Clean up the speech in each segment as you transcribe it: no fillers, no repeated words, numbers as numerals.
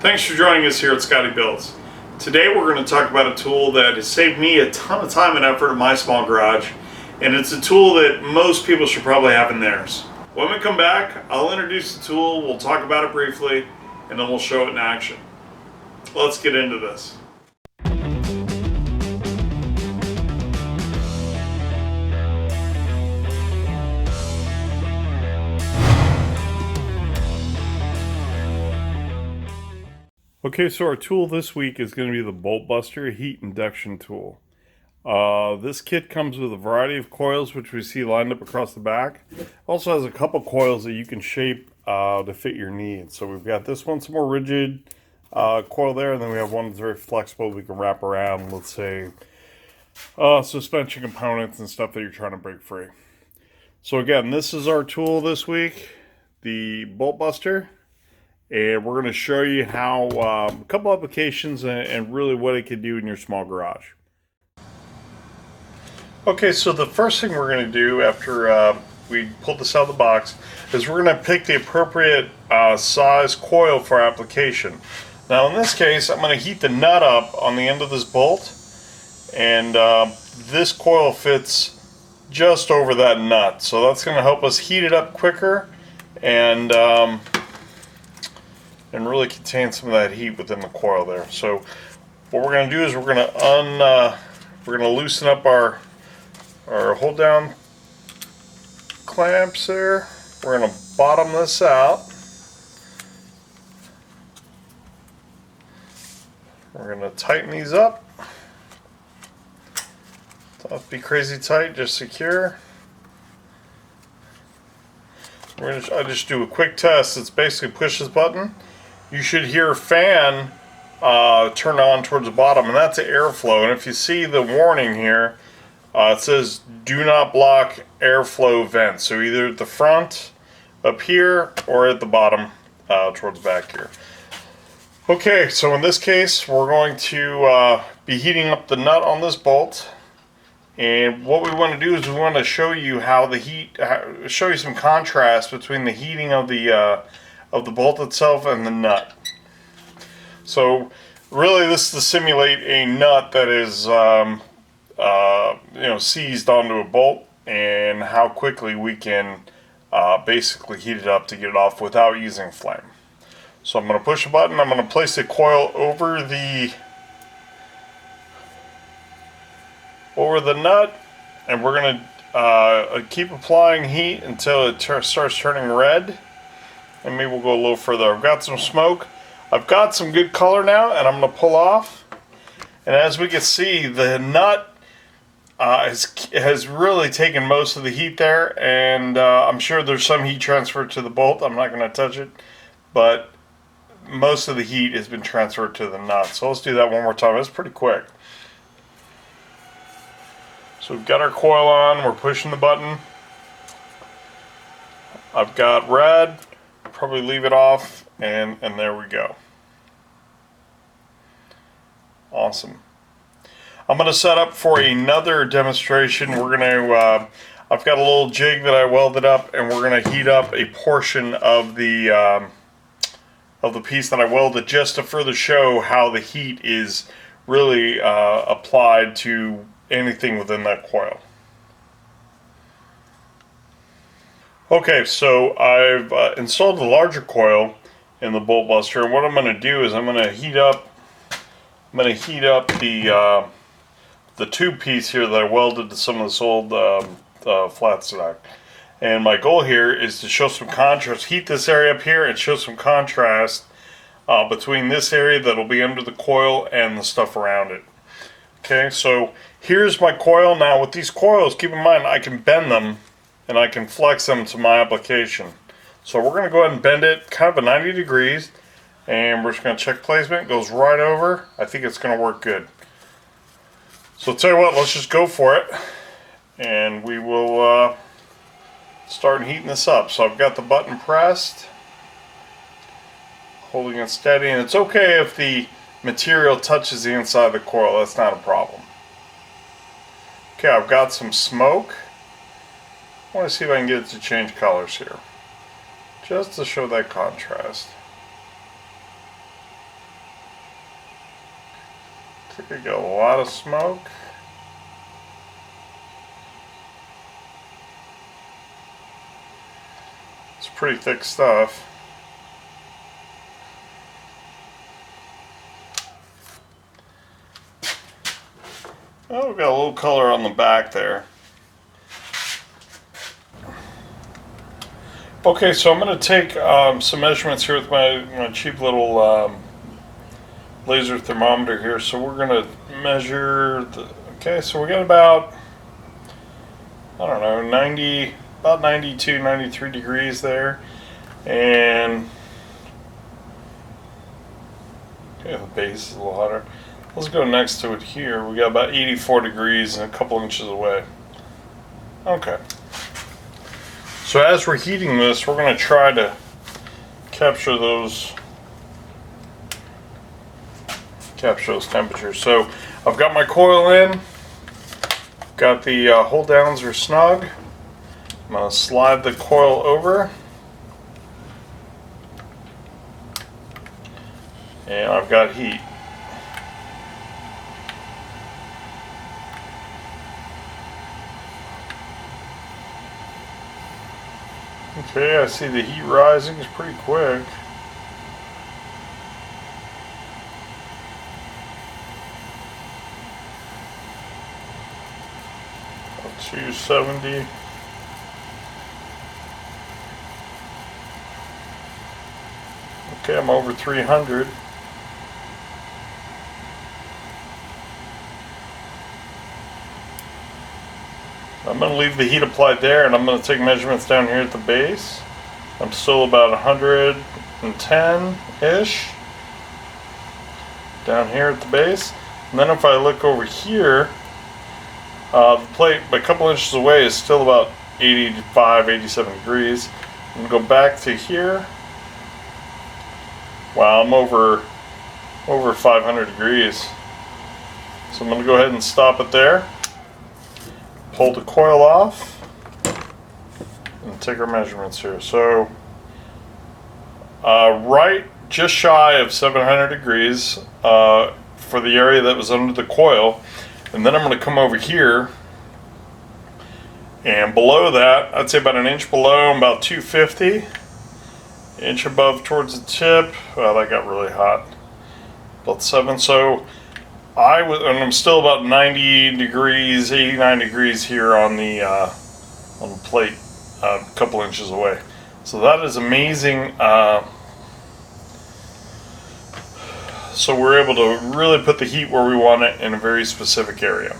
Thanks for joining us here at Scotty Builds. Today we're going to talk about a tool that has saved me a ton of time and effort in my small garage, and it's a tool that most people should probably have in theirs. When we come back, I'll introduce the tool, we'll talk about it briefly, and then we'll show it in action. Let's get into this. Okay, so our tool this week is going to be the Bolt Buster Heat Induction Tool. This kit comes with a variety of coils, which we see lined up across the back. Also has a couple coils that you can shape to fit your needs. So we've got this one, some more rigid coil there, and then we have one that's very flexible. We can wrap around, let's say, suspension components and stuff that you're trying to break free. So again, this is our tool this week, the Bolt Buster. And we're going to show you how a couple applications and really what it can do in your small garage. Okay, so the first thing we're going to do after we pull this out of the box is we're going to pick the appropriate size coil for our application. Now in this case, I'm going to heat the nut up on the end of this bolt, and this coil fits just over that nut. So that's going to help us heat it up quicker and really contain some of that heat within the coil there. So what we're going to do is we're going to loosen up our hold down clamps there. We're going to bottom this out. We're going to tighten these up. Don't have to be crazy tight, just secure. I just do a quick test. It's basically push this button. You should hear a fan turn on towards the bottom, and that's airflow. And if you see the warning here, it says do not block airflow vents. So either at the front up here or at the bottom towards the back here. Okay, so in this case we're going to be heating up the nut on this bolt, and what we want to do is we want to show you how the heat, show you some contrast between the heating of the bolt itself and the nut. So really this is to simulate a nut that is seized onto a bolt, and how quickly we can basically heat it up to get it off without using flame. So I'm going to push a button. I'm going to place the coil over the nut, and we're going to keep applying heat until it starts turning red. And maybe we'll go a little further. I've got some smoke. I've got some good color now, and I'm going to pull off. And as we can see, the nut has really taken most of the heat there, and I'm sure there's some heat transfer to the bolt. I'm not going to touch it, but most of the heat has been transferred to the nut. So let's do that one more time. It's pretty quick. So we've got our coil on. We're pushing the button. I've got red. Probably leave it off, and there we go. Awesome. I'm going to set up for another demonstration. We're going to I've got a little jig that I welded up, and we're going to heat up a portion of the piece that I welded, just to further show how the heat is really applied to anything within that coil. Okay, so I've installed the larger coil in the Bolt Buster, and what I'm going to do is I'm going to heat up the tube piece here that I welded to some of this old flat stack. And my goal here is to show some contrast, heat this area up here, and show some contrast between this area that'll be under the coil and the stuff around it. Okay, so here's my coil. Now with these coils, keep in mind I can bend them and I can flex them to my application. So we're going to go ahead and bend it kind of a 90 degrees, and we're just going to check placement. It goes right over. I think it's going to work good. So I'll tell you what, let's just go for it, and we will start heating this up. So I've got the button pressed, holding it steady, and it's okay if the material touches the inside of the coil. That's not a problem. Okay, I've got some smoke. I want to see if I can get it to change colors here, just to show that contrast. Okay, got a lot of smoke. It's pretty thick stuff. Oh, we got a little color on the back there. Okay, so I'm going to take some measurements here with my cheap little laser thermometer here. So we're going to measure the, okay, so we got about, I don't know, about 92, 93 degrees there. And okay, the base is a little hotter. Let's go next to it here. We got about 84 degrees and a couple inches away. Okay. So as we're heating this, we're going to try to capture those temperatures. So I've got my coil in, got the hold downs are snug. I'm going to slide the coil over, and I've got heat. Okay, I see the heat rising. It's pretty quick. About 270. Okay, I'm over 300. I'm going to leave the heat applied there, and I'm going to take measurements down here at the base. I'm still about 110-ish down here at the base. And then if I look over here, the plate a couple inches away is still about 85, 87 degrees. I'm going to go back to here. Wow, I'm over 500 degrees. So I'm going to go ahead and stop it there. Pull the coil off and take our measurements here. So right just shy of 700 degrees for the area that was under the coil, and then I'm going to come over here, and below that, I'd say about an inch below, about 250, inch above towards the tip. Well, that got really hot, about 7. So and I'm still about 90 degrees, 89 degrees here on the plate, a couple inches away. So that is amazing. So we're able to really put the heat where we want it in a very specific area.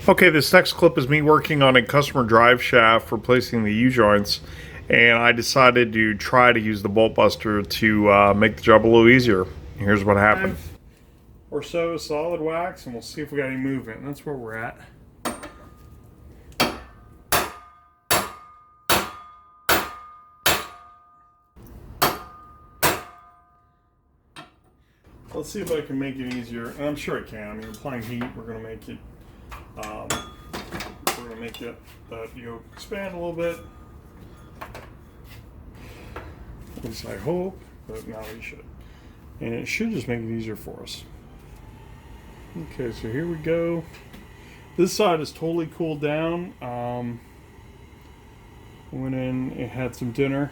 Okay, this next clip is me working on a customer drive shaft for replacing the U-joints, and I decided to try to use the bolt buster to make the job a little easier. Here's what happened. Or so solid wax, and we'll see if we got any movement. And that's where we're at. Let's see if I can make it easier. And I'm sure I can. I mean, applying heat, we're going to make it. That yoke expand a little bit. At least I hope, but now we should. And it should just make it easier for us. Okay, so here we go. This side is totally cooled down. Went in and had some dinner.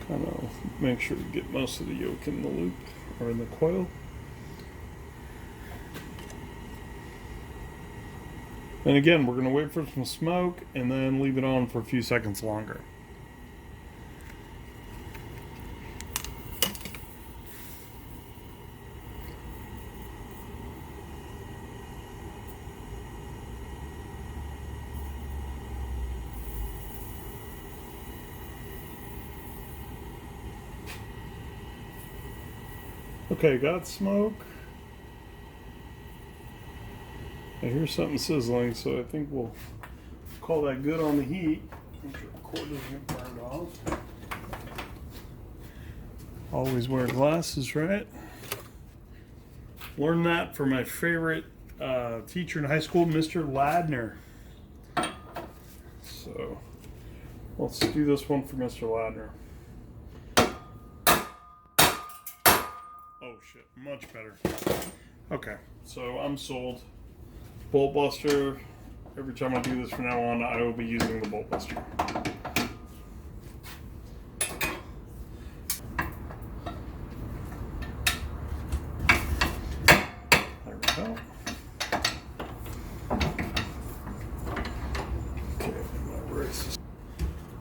Kind of make sure to get most of the yoke in the loop or in the coil. And again, we're going to wait for some smoke and then leave it on for a few seconds longer. Okay, got smoke. I hear something sizzling, so I think we'll call that good on the heat. Make sure the cord doesn't get burned off. Always wear glasses, right? Learned that from my favorite teacher in high school, Mr. Ladner. So let's do this one for Mr. Ladner. shit, much better. Okay, so I'm sold. Bolt Buster. Every time I do this from now on, I will be using the Bolt Buster. There we go. Okay, my braces.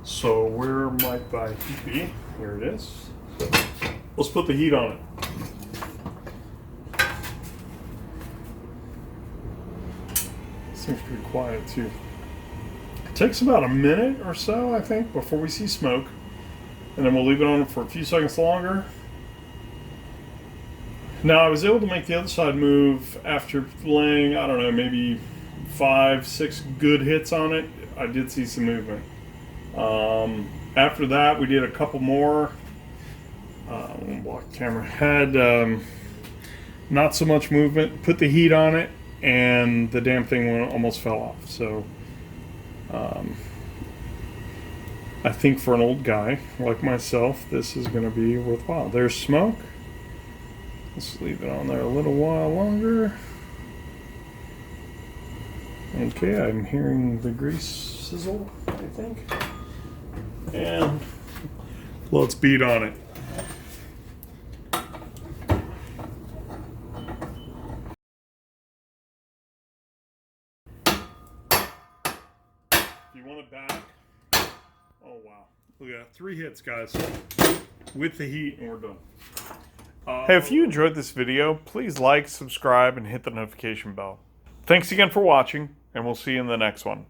So where might my heat be? Here it is. Let's put the heat on it. Seems pretty quiet too. It takes about a minute or so, I think, before we see smoke. And then we'll leave it on for a few seconds longer. Now, I was able to make the other side move after laying, I don't know, maybe 5, 6 good hits on it. I did see some movement. After that, we did a couple more. Block the camera. Had not so much movement. Put the heat on it, and the damn thing almost fell off. So, I think for an old guy like myself, this is going to be worthwhile. There's smoke. Let's leave it on there a little while longer. Okay, I'm hearing the grease sizzle, I think. And let's beat on it. If you want it back, oh wow. Look at that, 3 hits, guys, with the heat, and we're done. Hey, if you enjoyed this video, please like, subscribe, and hit the notification bell. Thanks again for watching, and we'll see you in the next one.